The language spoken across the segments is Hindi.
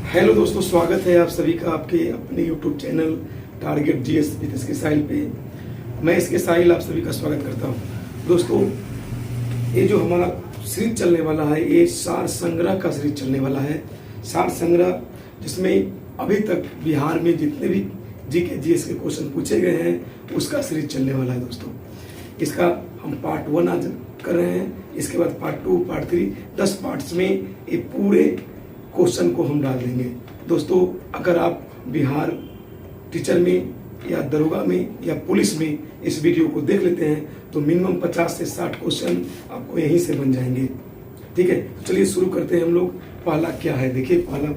हेलो दोस्तों, स्वागत है आप सभी का आपके अपने YouTube channel target GS with SK Sahil पे। मैं एसके साहिल आप सभी का स्वागत करता हूं। दोस्तों, ये जो हमारा सीरीज चलने वाला है, ये सार संग्रह का सीरीज चलने वाला है। सार संग्रह जिसमें अभी तक बिहार में जितने भी जीके जीएस के क्वेश्चन पूछे गए हैं उसका सीरीज चलने वाला है। दोस्तों, इसका हम पार्ट 1 आज कर रहे हैं, इसके बाद पार्ट 2, पार्ट 3, 10 पार्ट्स में ये पूरे क्वेश्चन को हम डाल देंगे। दोस्तों, अगर आप बिहार टीचर में या दरोगा में या पुलिस में इस वीडियो को देख लेते हैं तो मिनिमम 50 से 60 क्वेश्चन आपको यहीं से बन जाएंगे। ठीक है, तो चलिए शुरू करते हैं हम लोग। पहला क्या है, देखिए पहला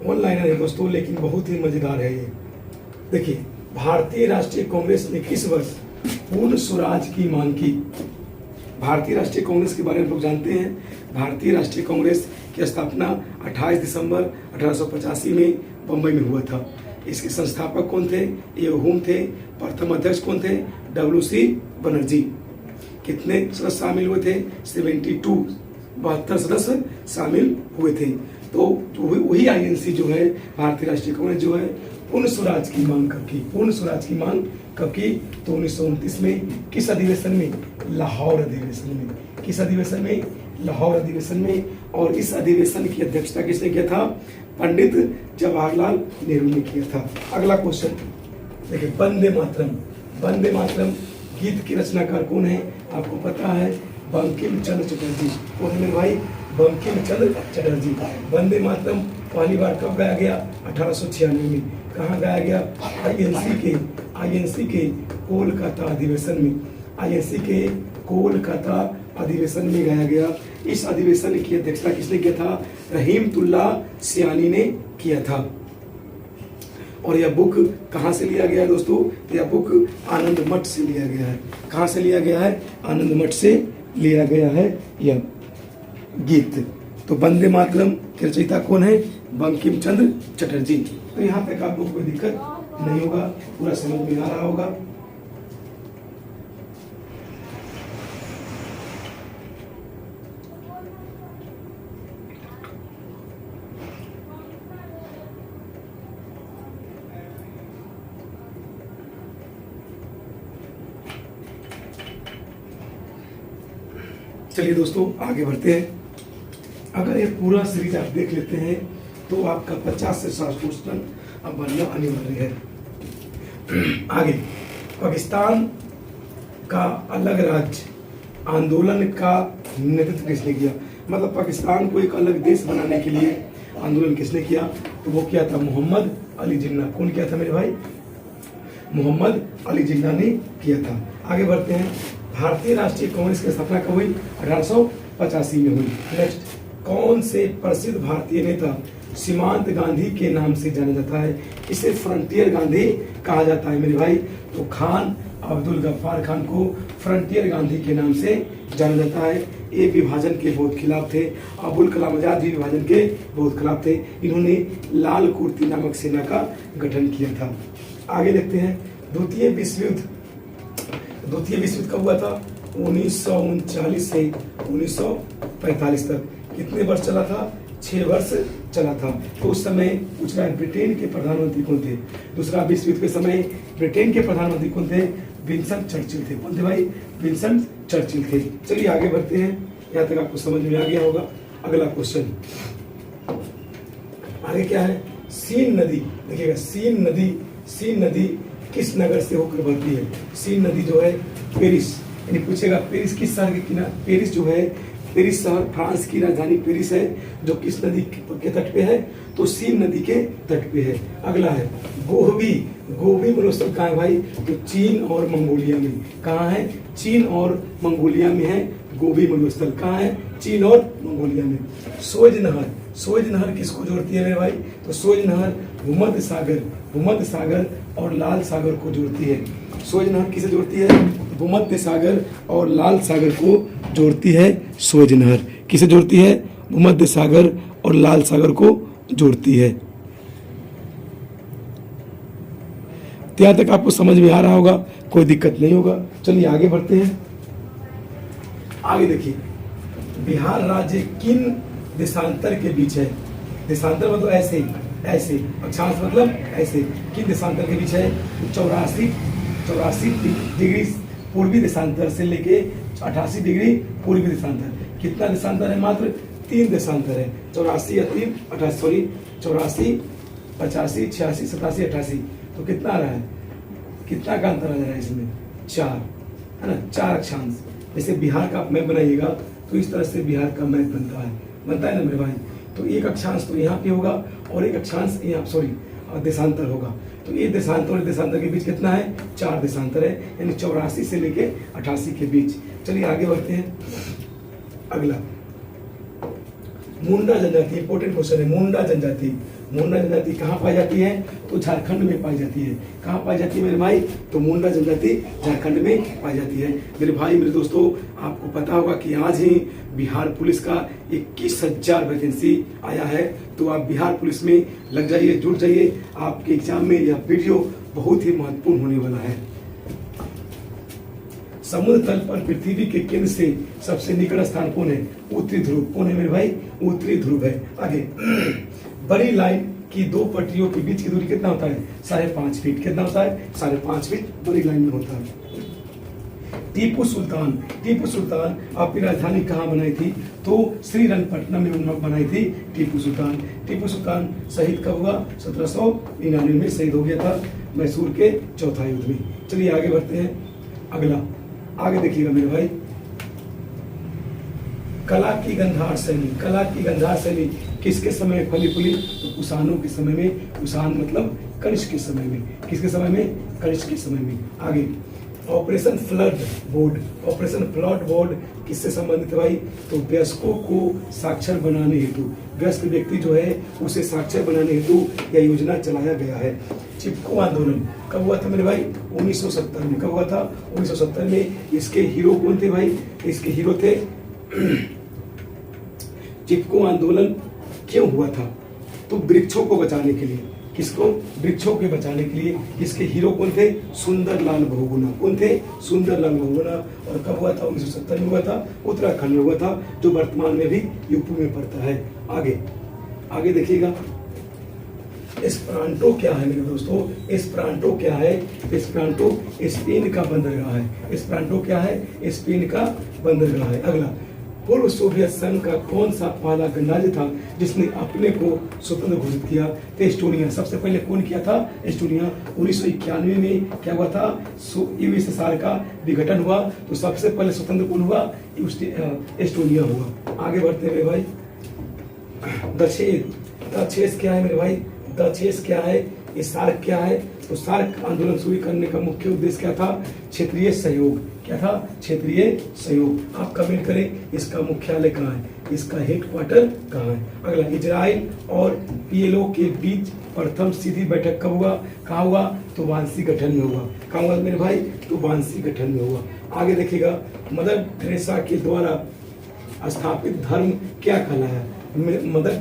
ऑनलाइनर है दोस्तों, लेकिन बहुत ही मजेदार है ये। देखिए, भारतीय राष्ट्रीय कांग्रेस ने किस वर्ष पूर्ण स्वराज की मांग की? भारतीय राष्ट्रीय कांग्रेस के बारे में लोग जानते हैं। भारतीय राष्ट्रीय कांग्रेस की स्थापना 28 दिसंबर 1885 में बम्बई में हुआ था। इसके संस्थापक कौन थे? ये हुम थे। प्रथम अध्यक्ष कौन थे? WC बनर्जी। कितने सदस्य शामिल हुए थे? 72 सदस्य शामिल हुए थे। तो वही INC जो है, भारतीय राष्ट्रीय कांग्रेस जो है, पूर्ण स्वराज की मांग कब की? पूर्ण स्वराज की मांग कब की? तो 1929 में। किस अधिवेशन में? लाहौर अधिवेशन में। किस अधिवेशन में? लाहौर अधिवेशन में। और इस अधिवेशन की अध्यक्षता किसने किया था? पंडित जवाहरलाल नेहरू ने किया था। अगला क्वेश्चन देखिए, वंदे मातरम। वंदे मातरम गीत की रचनाकार कौन है? आपको पता है, बंकिम चंद्र चटर्जी। कौन है मेरे भाई? बंकिम चंद्र चटर्जी। वंदे मातरम पहली बार कब गाया गया? 1896 में। कहाँ गाया गया? INC के कोलकाता अधिवेशन में। INC के कोलकाता अधिवेशन में गाया गया। इस अधिवेशन की अध्यक्षता किसने किया था? रहीमतुल्ला सियानी ने किया था। और यह बुक कहाँ से लिया गया है दोस्तों? यह बुक आनंद मठ से लिया गया है। कहाँ से लिया गया है? आनंद मठ से लिया गया है यह गीत। तो वंदे मातरम के रचयिता कौन है? बंकिम चंद्र चटर्जी। तो यहाँ तक आपको कोई दिक्कत नहीं होगा, पूरा समझ में आ रहा होगा। चलिए दोस्तों, आगे बढ़ते हैं। अगर ये पूरा सीरीज आप देख लेते हैं तो आपका 50 से 60 क्वेश्चन अब बनना अनिवार्य है। आगे, पाकिस्तान का अलग राज्य आंदोलन का नेतृत्व किसने किया? मतलब पाकिस्तान को एक अलग देश बनाने के लिए आंदोलन किसने किया? तो वो किया था मोहम्मद अली जिन्ना। कौन किया था मेरे भाई? मोहम्मद अली जिन्ना ने किया था। आगे बढ़ते हैं। भारतीय राष्ट्रीय कांग्रेस की स्थापना कब हुई? 1885 में हुई। नेक्स्ट, कौन से प्रसिद्ध भारतीय नेता सीमांत गांधी के नाम से जाना जाता है? इसे फ्रंटियर गांधी कहा जाता है मेरे भाई। तो खान अब्दुल गफ्फार खान को फ्रंटियर गांधी के नाम से जाना जाता है। ये विभाजन के बहुत खिलाफ थे। अबुल कलाम आजाद भी विभाजन के बहुत खिलाफ थे। इन्होंने लाल कुर्ती नामक सेना का गठन किया था। आगे देखते हैं। द्वितीय विश्व युद्ध कब हुआ था? 1939 से 1945 तक। कितने वर्ष चला था? 6 वर्ष चला था। तो उस समय पूछ रहा है, ब्रिटेन के प्रधानमंत्री कौन थे? दूसरा विश्व युद्ध के समय ब्रिटेन के प्रधानमंत्री कौन थे? विंस्टन चर्चिल थे। कौन थे भाई? विंस्टन चर्चिल थे। चलिए आगे बढ़ते हैं। यहाँ तक आपको समझ में आ गया होगा। अगला क्वेश्चन आगे क्या है? सीन नदी। देखिएगा, सीन नदी किस नगर से होकर बहती है? सीन नदी जो है पेरिस, यानी पूछेगा पेरिस किस शहर के किनारे? पेरिस जो है, पेरिस शहर फ्रांस की राजधानी पेरिस है, जो किस नदी के तट पे है? तो सीन नदी के तट पे है। अगला है गोबी मरुस्थल कहाँ है भाई? तो चीन और मंगोलिया में। कहाँ है? चीन और मंगोलिया में है गोबी मरुस्थल। कहाँ है? चीन और मंगोलिया में। सोज नहर किसको जोड़ती है मेरे भाई? तो सोज नहर भूमध्य सागर और लाल सागर को जोड़ती है। सोज नहर किसे जोड़ती है? भूमध्य सागर और लाल सागर को जोड़ती है। सोज नहर किसे जोड़ती है? भूमध्य सागर और लाल सागर को जोड़ती है। यहाँ तक आपको समझ में आ रहा होगा, कोई दिक्कत नहीं होगा। चलिए आगे बढ़ते हैं। आगे देखिए, बिहार राज्य किन देशांतर के बीच है? देशांतर मतलब ऐसे ऐसे, अक्षांश मतलब ऐसे, किन देशांतर के बीच है? 84 डिग्री पूर्वी देशांतर से लेके 88 डिग्री पूर्वी देशांतर। कितना देशांतर है? मात्र 3 देशांतर है। 84 या 3 88, सॉरी 84 85 86 87 88। तो कितना आ रहा है? कितना का अंतर आ जा रहा है इसमें? 4, है ना, 4 अक्षांश। जैसे बिहार का मैप बनाइएगा तो इस तरह से बिहार का मैप बनता है ना मेरे भाई। तो एक अक्षांश तो यहाँ पे होगा और एक अक्षांश यहाँ, सॉरी देशांतर होगा। तो ये देशांतर और देशांतर के बीच कितना है? 4 देशांतर है, यानी 84 से लेके 88 के बीच। चलिए आगे बढ़ते हैं। अगला मुंडा जनजाति, इंपोर्टेंट क्वेश्चन है। मुंडा जनजाति कहाँ पाई जाती है? तो झारखंड में पाई जाती है। कहाँ पाई जाती है मेरे भाई? तो मुंडा जनजाति झारखंड में पाई जाती है। मेरे भाई मेरे दोस्तों, आपको पता होगा कि आज ही बिहार पुलिस का 21,000 वैकेंसी आया है। तो आप बिहार पुलिस में लग जाइए, जुड़ जाइए। आपके एग्जाम में यह वीडियो बहुत ही महत्वपूर्ण होने वाला है। समुद्र तल पर पृथ्वी के केंद्र से सबसे निकट स्थान कौन है? उत्तरी ध्रुव। कौन है मेरे भाई? उत्तरी ध्रुव है। आगे बड़ी लाइन की 2 पटरियों के बीच की दूरी कितना होता है? 5.5 फीट। कितना होता है? 5.5 फीट बड़ी लाइन में होता है। टीपू सुल्तान अपनी राजधानी कहाँ बनाई थी? तो श्रीरंगपट्टनम में बनाई थी टीपू सुल्तान शहीद कब हुआ? 1799 में शहीद हो गया था मैसूर के चौथा युद्ध में। चलिए आगे बढ़ते हैं। अगला आगे देखिएगा मेरे भाई। कला की गंधार शैली किसके समय में फली फूली? तो कुषाणों के समय में। कुषाण मतलब कनिष्क के समय में। किसके समय में? कनिष्क के समय में। आगे ऑपरेशन फ्लड बोर्ड किससे संबंधित है भाई? तो वयस्कों को साक्षर बनाने हेतु, वयस्क व्यक्ति जो है उसे साक्षर बनाने हेतु यह योजना चलाया गया है। चिपको आंदोलन कब हुआ था मेरे भाई? 1970 में। कब हुआ था? 1970 में। इसके हीरो कौन थे भाई? इसके हीरो थे चिपको आंदोलन क्यों हुआ था? तो वृक्षों को बचाने के लिए। किसको? वृक्षों के बचाने के लिए। इसके हीरो कौन थे? सुंदरलाल बहुगुणा। कौन थे? सुंदरलाल बहुगुणा। और कब हुआ था? 1970 में हुआ था। उत्तराखंड में हुआ था, जो वर्तमान में भी यूपी में पड़ता है। आगे देखिएगा। एस्परांटो क्या है मेरे दोस्तों? एस्परांटो क्या है? एस्परांटो स्पेन का बंदरगाह है। एस्परांटो क्या है? स्पेन का बंदरगाह है। अगला पूर्व सोवियत संघ का कौन सा पहला गणराज्य था जिसने अपने को स्वतंत्र घोषित किया? तो एस्टोनिया। सबसे पहले कौन किया था? एस्टोनिया। 1991 में क्या हुआ था? यूएसएसआर का विघटन हुआ। तो सबसे पहले स्वतंत्र कौन हुआ? एस्टोनिया हुआ। आगे बढ़ते हैं मेरे भाई। दक्षेस क्या है मेरे भाई? दक्षेस क्या है? ये सार्क क्या है? तो सार्क आंदोलन शुरू करने का मुख्य उद्देश्य क्या था? क्षेत्रीय सहयोग। क्या था? क्षेत्रीय सहयोग। आप कमेंट करें इसका मुख्यालय कहाँ है, इसका हेडक्वार्टर कहाँ है। अगला इजराइल और पीएलओ के बीच प्रथम सीधी बैठक कब हुआ? कहाँ हुआ? तो वांसी गठन में हुआ। कहाँ हुआ मेरे भाई? तो वांसी गठन में हुआ। आगे देखिएगा। मदर टेरेसा के द्वारा स्थापित धर्म क्या कहलाया? मदर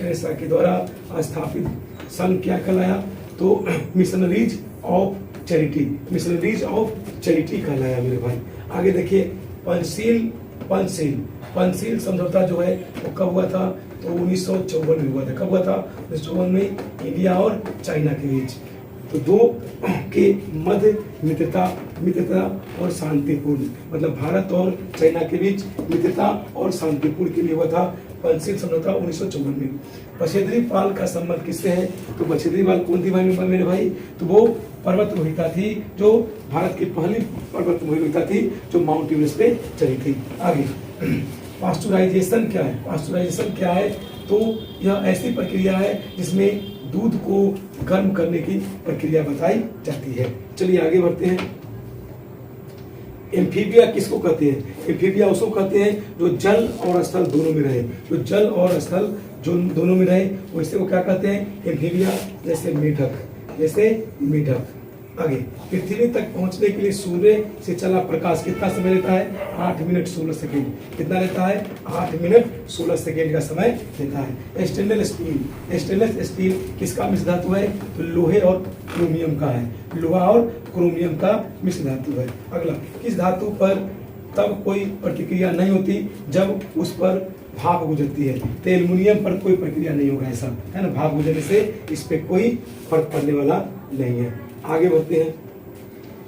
टेरेसा के द्वारा स्थापित संघ क्या कहलाया? तो मिशनरीज ऑफ चैरिटी कहलाया मेरे भाई। आगे देखिए। पंचशील समझौता जो है वो कब हुआ था? तो 1954 में हुआ था। कब हुआ था? 1954 में इंडिया और चाइना के बीच। तो दो के मध्य मित्रता और शांतिपूर्ण, मतलब भारत और चाइना के बीच मित्रता और शांतिपूर्ण के लिए हुआ था पंचशील समझौता 1954 में। बछेद्री पाल का संबंध किससे है? तो बछेद्री पाल कौन थी भाई मेरे भाई? तो वो पर्वतारोहिता थी, जो भारत की पहली पर्वतारोहिता थी, जो माउंट एवरेस्ट पे चढ़ी थी। आगे पास्चुराइजेशन क्या है? तो यह ऐसी प्रक्रिया है जिसमें दूध को गर्म करने की प्रक्रिया बताई जाती है। चलिए आगे बढ़ते हैं। एम्फीबिया किसको कहते हैं? एम्फीबिया उसको कहते हैं जो जल और स्थल दोनों में रहे। जो जल और स्थल जो दोनों में रहे वैसे को क्या कहते हैं? एम्फीबिया। जैसे मेढक। आगे पृथ्वी तक पहुंचने के लिए सूर्य से चला प्रकाश कितना समय लेता है? 8 मिनट 16 सेकेंड। कितना लेता है? 8 मिनट 16 सेकेंड का समय लेता है। स्टेनलेस स्टील किसका मिश्र धातु है? तो लोहे और क्रोमियम का है। लोहा और क्रोमियम का मिश्र धातु है। अगला किस धातु पर तब कोई प्रतिक्रिया नहीं होती जब उस पर भाप गुजरती है। तो एल्युमिनियम पर कोई प्रक्रिया नहीं होगा, ऐसा है ना, भाप गुजरने से इस पे कोई फर्क पड़ने वाला नहीं है। आगे बढ़ते हैं।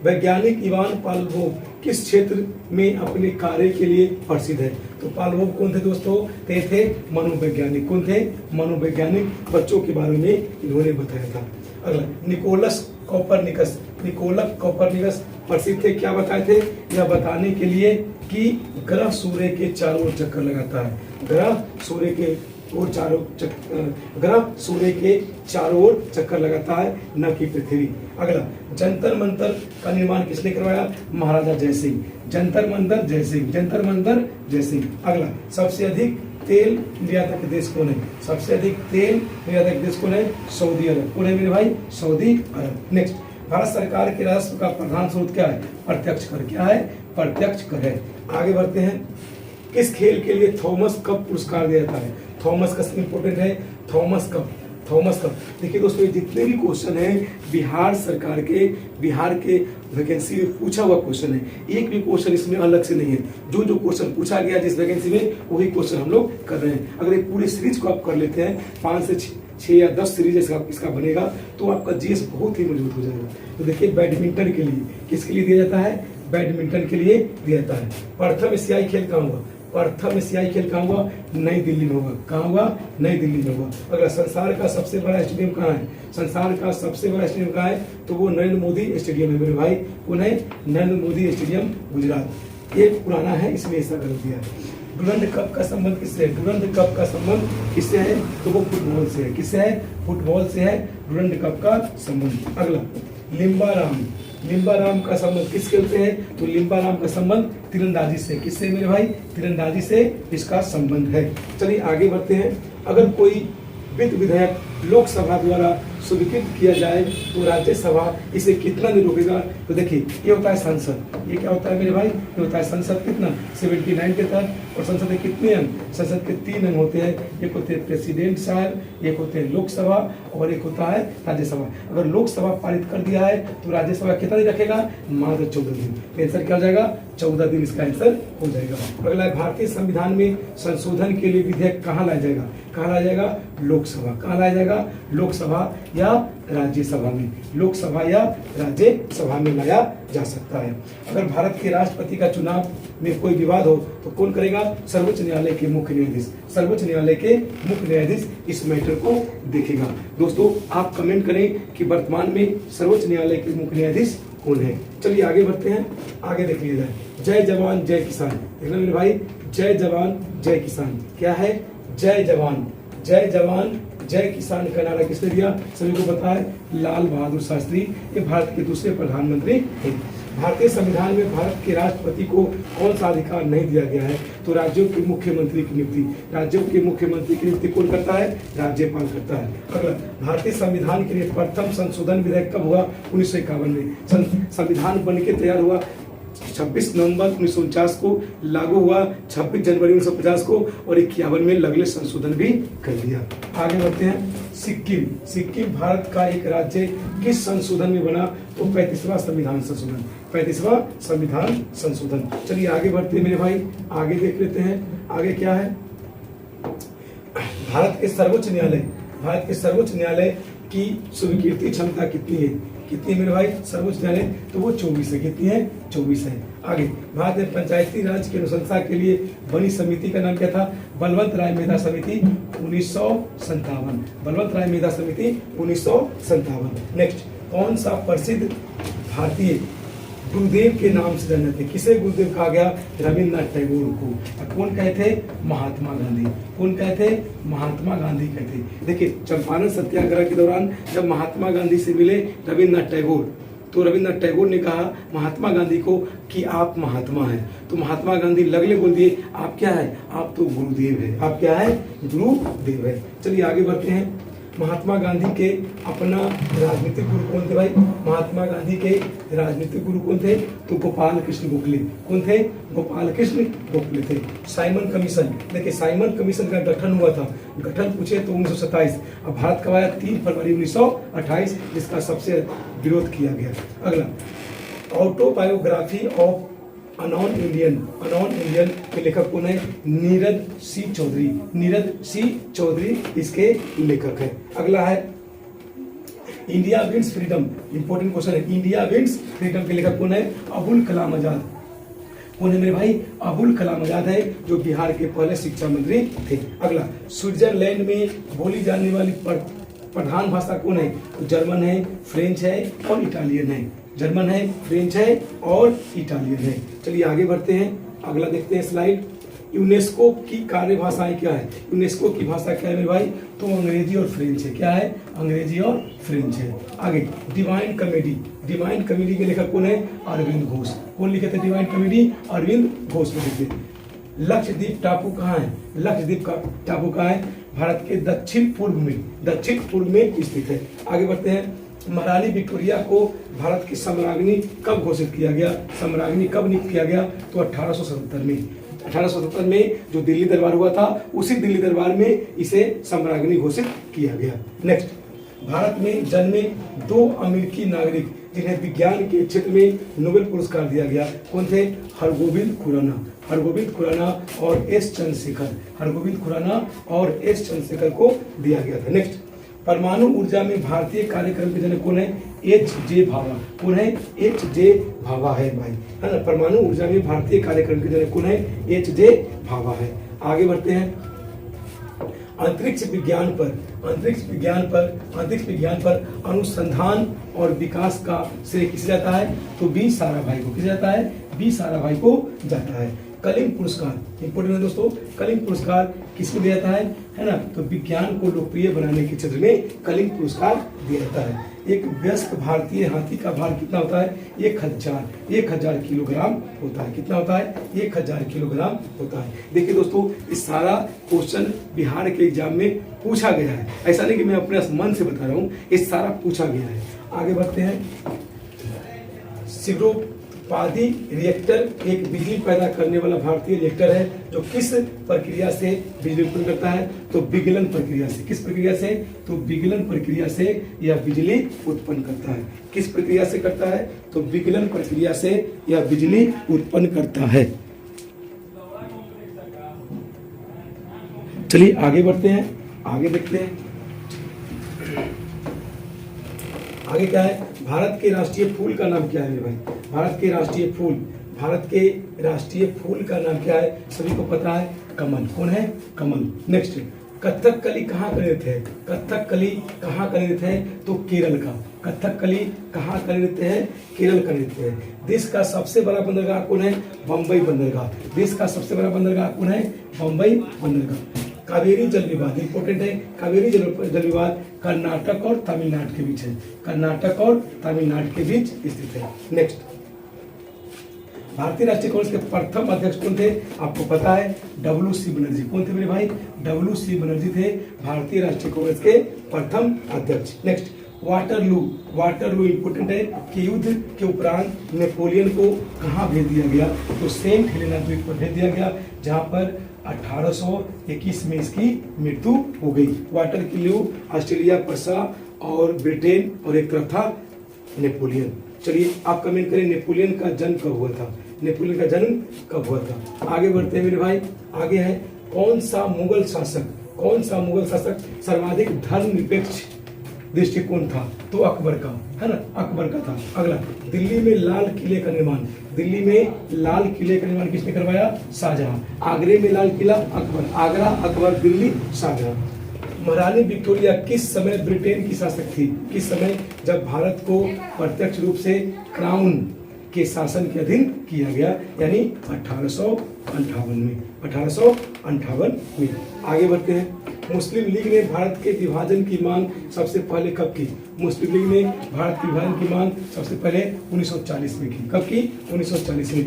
वैज्ञानिक इवान पावलोव किस क्षेत्र में अपने कार्य के लिए प्रसिद्ध है? तो पावलोव कौन थे दोस्तों? ते थे मनोवैज्ञानिक। कौन थे? मनोवैज्ञानिक। बच्चों के बारे में इन्होंने बताया था। अगला, निकोलस कोपरनिकस। निकोलस कोपरनिकस प्रसिद्ध थे, क्या बताए थे? यह बताने के लिए कि ग्रह सूर्य के चारों ओर चक्कर लगाता है। ग्रह सूर्य के चारों ओर चक्कर लगाता है, न कि पृथ्वी। अगला, जंतर मंतर का निर्माण किसने करवाया? महाराजा जयसिंह। जंतर मंतर जयसिंह, जंतर मंतर जयसिंह। अगला, सबसे अधिक तेल निर्यातक देश कौन है? सबसे अधिक तेल निर्यातक देश कौन है? सऊदी अरब। कौन है मेरे भाई? सऊदी अरब। नेक्स्ट, भारत सरकार के राजस्व का प्रधान स्रोत क्या है? प्रत्यक्ष कर। क्या है? प्रत्यक्ष कर है। आगे बढ़ते हैं। किस खेल के लिए थॉमस कप पुरस्कार दिया जाता है? थॉमस कप इंपोर्टेंट है। Thomas cup, Thomas cup. देखिए दोस्तों, जितने भी क्वेश्चन है बिहार सरकार के, बिहार के वैकेंसी में पूछा हुआ क्वेश्चन है, एक भी क्वेश्चन इसमें अलग से नहीं है। जो जो क्वेश्चन पूछा गया जिस वैकेंसी में, वही क्वेश्चन हम लोग कर रहे हैं। अगर ये पूरे सीरीज को आप कर लेते हैं, 5 से 6 या 10 सीरीज इसका बनेगा, तो आपका जीएस बहुत ही मजबूत हो जाएगा। तो देखिए, बैडमिंटन के लिए किसके लिए दिया जाता है? बैडमिंटन के लिए दिया जाता है। प्रथम एशियाई खेल कहाँ हुआ? प्रथम एशियाई खेल कहाँ हुआ? नई दिल्ली में होगा। कहाँ हुआ? नई दिल्ली में हुआ। अगर संसार का सबसे बड़ा स्टेडियम कहाँ है? संसार का सबसे बड़ा स्टेडियम कहाँ है? तो वो नरेंद्र मोदी स्टेडियम है मेरे भाई। कौन है? नरेंद्र मोदी स्टेडियम, गुजरात। ये पुराना है, इसमें ऐसा कर दिया है। डुरंड कप का संबंध किससे है? डुरंड कप का संबंध किससे है? तो वो फुटबॉल से है। किससे है? फुटबॉल से है डुरंड कप का संबंध। अगला, लिम्बाराम। लिम्बाराम का संबंध किस खेल से है? तो लिम्बाराम का संबंध तीरंदाजी से। किससे मेरे भाई? तीरंदाजी से इसका संबंध है। चलिए आगे बढ़ते हैं। अगर कोई वित्त विधेयक लोकसभा द्वारा स्वीकृत किया जाए तो राज्यसभा इसे कितना दिन रोकेगा? तो देखिए, ये होता है संसद। ये क्या होता है मेरे भाई? ये होता है संसद। कितना? 79 के तहत। और संसद के कितने अंग? संसद के 3 अंग होते हैं। एक होते हैं प्रेसिडेंट साहब, एक होते हैं लोकसभा, और एक होता है राज्यसभा। अगर लोकसभा पारित कर दिया है तो राज्यसभा कितना दिन रखेगा? मात्र 14 दिन। तो आंसर क्या हो जाएगा? 14 दिन इसका आंसर हो जाएगा। अगला, भारतीय संविधान में संशोधन के लिए विधेयक कहाँ लाया जाएगा? कहाँ लाया जाएगा? लोकसभा। कहाँ लाया जाएगा? लोकसभा या राज्यसभा में। लोकसभा या राज्यसभा में लाया जा सकता है। अगर भारत के राष्ट्रपति का चुनाव में कोई विवाद हो तो कौन करेगा? सर्वोच्च न्यायालय के मुख्य न्यायाधीश। सर्वोच्च न्यायालय के मुख्य न्यायाधीश इस मैटर को देखेगा। दोस्तों, आप कमेंट करें कि वर्तमान में सर्वोच्च न्यायालय के मुख्य न्यायाधीश कौन है। चलिए आगे बढ़ते हैं। आगे देख लीजिए, जय जवान जय किसान। देखना मेरे भाई, जय जवान जय किसान क्या है? जय जवान, जय जवान जय किसान का नारा किसने दिया? सभी को पता है, लाल बहादुर शास्त्री। ये भारत के दूसरे प्रधानमंत्री थे। भारतीय संविधान में भारत के राष्ट्रपति को कौन सा अधिकार नहीं दिया गया है? तो राज्यों के मुख्यमंत्री की नियुक्ति। राज्यों के मुख्यमंत्री की नियुक्ति कौन करता है? राज्यपाल करता है। अगला, भारतीय संविधान के लिए प्रथम संशोधन विधेयक कब हुआ? 1951 में। संविधान बन के तैयार हुआ 26 नवंबर 1949 को, लागू हुआ 26 जनवरी 1950 को, और 51 में लगले संशोधन भी कर दिया। आगे बढ़ते हैं। सिक्किम। सिक्किम भारत का एक राज्य किस संशोधन में बना? तो 35वां संविधान संशोधन। 35वां संविधान संशोधन। चलिए आगे बढ़ते हैं मेरे भाई, आगे देख लेते हैं। आगे क्या है? भारत के सर्वोच्च न्यायालय, भारत के सर्वोच्च न्यायालय की स्वीकृति क्षमता कितनी है? कितनी मेरे भाई? सर्वोच्च न्यायालय, तो वो 24 है। कितनी है? 24 है। आगे, भारत में पंचायती राज की अनुशंसा के लिए बनी समिति का नाम क्या था? बलवंत राय मेधा समिति 1957। बलवंत राय मेधा समिति 1957। नेक्स्ट, कौन सा प्रसिद्ध भारतीय गुरुदेव के नाम से जाने थे? किसे गुरुदेव कहा गया? रविन्द्रनाथ टैगोर को। और कौन कहे थे? महात्मा गांधी। कौन कहे थे? महात्मा गांधी कहते। देखिए, चंपारण सत्याग्रह के दौरान जब महात्मा गांधी से मिले रविन्द्रनाथ टैगोर, तो रविन्द्रनाथ टैगोर ने कहा महात्मा गांधी को कि आप महात्मा हैं। तो महात्मा गांधी लगले बोल दिए, आप क्या है? आप तो गुरुदेव है। आप क्या है? गुरुदेव है। चलिए आगे बढ़ते हैं। महात्मा गांधी के अपना राजनीतिक गुरु कौन थे भाई? महात्मा गांधी के राजनीतिक गुरु कौन थे? तो गोपाल कृष्ण गोखले। कौन थे? गोपाल कृष्ण गोखले थे। Simon commission. देखिए, साइमन कमीशन का गठन हुआ था, गठन पूछे तो 1927। अब भारत कब आया? 3 फरवरी 1928, जिसका सबसे विरोध किया गया। अगला, ऑटोबायोग्राफी ऑफ अनॉन इंडियन के लेखक कौन है? नीरद सी चौधरी। नीरद सी चौधरी इसके लेखक है। अगला है India wins freedom. Important question है, इंडिया विंस फ्रीडम के लेखक कौन है? अबुल कलाम आजाद। कौन है मेरे भाई? अबुल कलाम आजाद है, जो बिहार के पहले शिक्षा मंत्री थे। अगला, स्विट्जरलैंड में बोली जाने वाली प्रधान भाषा कौन है? तो जर्मन है, फ्रेंच है और इटालियन है। जर्मन है, फ्रेंच है और इटालियन है। चलिए आगे बढ़ते हैं, अगला देखते हैं स्लाइड। यूनेस्को की कार्यभाषाएं क्या है? यूनेस्को की भाषा क्या है मेरे भाई? तो अंग्रेजी और फ्रेंच है। क्या है? अंग्रेजी और फ्रेंच है। आगे, डिवाइन कॉमेडी। डिवाइन कॉमेडी के लेखक कौन है? अरविंद घोष। कौन लिखे थे डिवाइन कॉमेडी? अरविंद घोष लिखे थे। लक्षद्वीप टापू कहाँ है? लक्षद्वीप का टापू कहाँ है? भारत के दक्षिण पूर्व में स्थित है। आगे बढ़ते हैं, महारानी विक्टोरिया को भारत की सम्राज्ञी कब घोषित किया गया? सम्राज्ञी कब नियुक्त किया गया? तो 1877 में। 1877 में जो दिल्ली दरबार हुआ था, उसी दिल्ली दरबार में इसे सम्राज्ञी घोषित किया गया। नेक्स्ट, भारत में जन्मे 2 अमेरिकी नागरिक जिन्हें विज्ञान के क्षेत्र में नोबेल पुरस्कार दिया गया, कौन थे? हरगोविंद खुराना और एस चंद्रशेखर। हरगोविंद खुराना और एस चंद्रशेखर को दिया गया था। नेक्स्ट, परमाणु ऊर्जा में भारतीय कार्यक्रम के जनक कौन है? एच.जे. भाभा। कौन है? एच.जे. भाभा है भाई, है ना। परमाणु ऊर्जा में भारतीय कार्यक्रम के जनक कौन है? एच.जे. भाभा है। आगे बढ़ते हैं, अंतरिक्ष विज्ञान पर अनुसंधान और विकास का श्रेय किसे जाता है? तो बी साराभाई को। किसे जाता है? बी साराभाई को जाता है। कलिंग पुरस्कार इंपोर्टेंट है दोस्तों। कलिंग पुरस्कार किसको दिया जाता है ना? तो विज्ञान को लोकप्रिय बनाने के क्षेत्र में कलिंग पुरस्कार दिया जाता है। एक वयस्क भारतीय हाथी का भार कितना होता है? 1000 किलोग्राम होता है। कितना होता है? 1000 किलोग्राम होता है। देखिए दोस्तों, इस सारा क्वेश्चन बिहार के एग्जाम में पूछा गया है। ऐसा नहीं कि मैं अपने मन से बता रहा हूँ, इस सारा पूछा गया है। आगे बढ़ते हैं, सिग्रोपादी रिएक्टर एक बिजली पैदा करने वाला भारतीय रिएक्टर है, जो किस प्रक्रिया से बिजली उत्पन्न करता है? तो विगलन प्रक्रिया से। किस प्रक्रिया से? तो विगलन प्रक्रिया से यह बिजली उत्पन्न करता है। किस प्रक्रिया से करता है? तो विगलन प्रक्रिया से यह बिजली उत्पन्न करता है। चलिए आगे बढ़ते हैं, आगे देखते हैं आगे क्या है। भारत के राष्ट्रीय फूल का नाम क्या है मेरे भाई? भारत के राष्ट्रीय फूल का नाम क्या है? सभी को पता है, कमल। कौन है? कमल। नेक्स्ट, कथकली कहाँ का नृत्य है? कथकली कहाँ का नृत्य है? तो केरल का। कथकली कहाँ का नृत्य है? केरल का नृत्य है। देश का सबसे बड़ा बंदरगाह कौन है? बम्बई बंदरगाह। देश का सबसे बड़ा बंदरगाह कौन है? बम्बई बंदरगाह। कावेरी जल विवाद इंपोर्टेंट है। कावेरी जल विवाद कर्नाटक और तमिलनाडु के बीच है। कर्नाटक और तमिलनाडु के बीच स्थित है। नेक्स्ट, भारतीय राष्ट्रीय कांग्रेस के प्रथम अध्यक्ष कौन थे? आपको पता है, W.C. बनर्जी। कौन थे मेरे भाई? W.C. बनर्जी थे भारतीय राष्ट्रीय कांग्रेस के प्रथम अध्यक्ष। नेक्स्ट, वाटरलू इंपोर्टेंट है कि युद्ध के उपरांत नेपोलियन को कहाँ भेज दिया गया? तो सेंट हेलेना द्वीप पर भेज दिया गया, जहाँ पर 1821 में इसकी मृत्यु हो गई। वाटरलू ऑस्ट्रेलिया, प्रसा और ब्रिटेन और एक तरफ था नेपोलियन। चलिए आप कमेंट करें, नेपोलियन का जन्म कब हुआ था? नेपोलियन का जन्म कब हुआ था? आगे बढ़ते हैं मेरे भाई, आगे है कौन सा मुगल शासक सर्वाधिक धर्मनिरपेक्ष दृष्टिकोण था? तो अकबर का, है ना, अकबर का था। अगला, दिल्ली में लाल किले का निर्माण किसने करवाया? शाहजहां। आगरे में लाल किला, अकबर। आगरा, अकबर। दिल्ली, शाहजहां। महारानी विक्टोरिया किस समय ब्रिटेन की शासक थी? किस समय? जब भारत को प्रत्यक्ष रूप से क्राउन के शासन के अधीन किया गया, यानी 1858 में। 1858 में। आगे बढ़ते हैं, मुस्लिम लीग ने भारत के विभाजन की मांग सबसे पहले कब की? मुस्लिम लीग ने भारत के विभाजन की मांग सबसे पहले 1940 में की। कब की? 1940 में।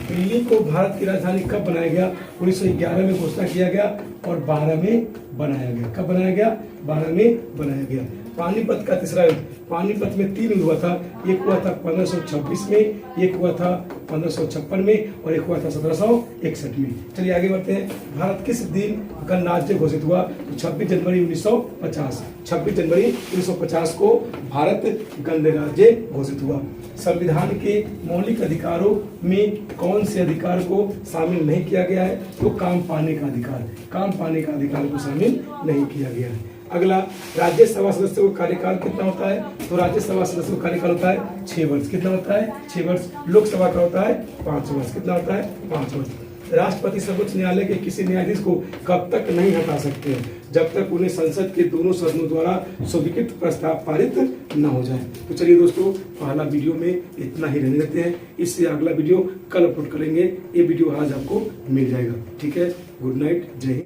दिल्ली को भारत की राजधानी कब बनाया गया? 1911 में घोषणा किया गया और 12 में बनाया गया। कब बनाया गया? 12 में बनाया गया। पानीपत का तीसरा युद्ध, पानीपत में 3 युद्ध हुआ था। एक हुआ था 1526 में, एक हुआ था 1556 में और एक हुआ था 1761 में। चलिए आगे बढ़ते हैं। भारत किस दिन गणराज्य घोषित हुआ? तो 26 जनवरी 1950। 26 जनवरी 1950 को भारत गणराज्य घोषित हुआ। संविधान के मौलिक अधिकारों में कौन से अधिकार को शामिल नहीं किया गया है? तो काम पाने का अधिकार, काम पाने का अधिकार को शामिल नहीं किया गया है। अगला, राज्यसभा सदस्यों का कार्यकाल कितना होता है? तो राज्यसभा सदस्यों का कार्यकाल होता है 6 वर्ष। कितना होता है? 6 वर्ष। लोकसभा का होता है 5 वर्ष। कितना होता है? 5 वर्ष। राष्ट्रपति सर्वोच्च न्यायालय के किसी न्यायाधीश को कब तक नहीं हटा सकते हैं? जब तक उन्हें संसद के दोनों सदनों द्वारा स्वीकृत प्रस्ताव पारित न हो जाए। तो चलिए दोस्तों, पहला वीडियो में इतना ही रहने देते हैं। इससे अगला वीडियो कल अपलोड करेंगे। ये वीडियो आज आपको मिल जाएगा। ठीक है, गुड नाइट, जय हिंद।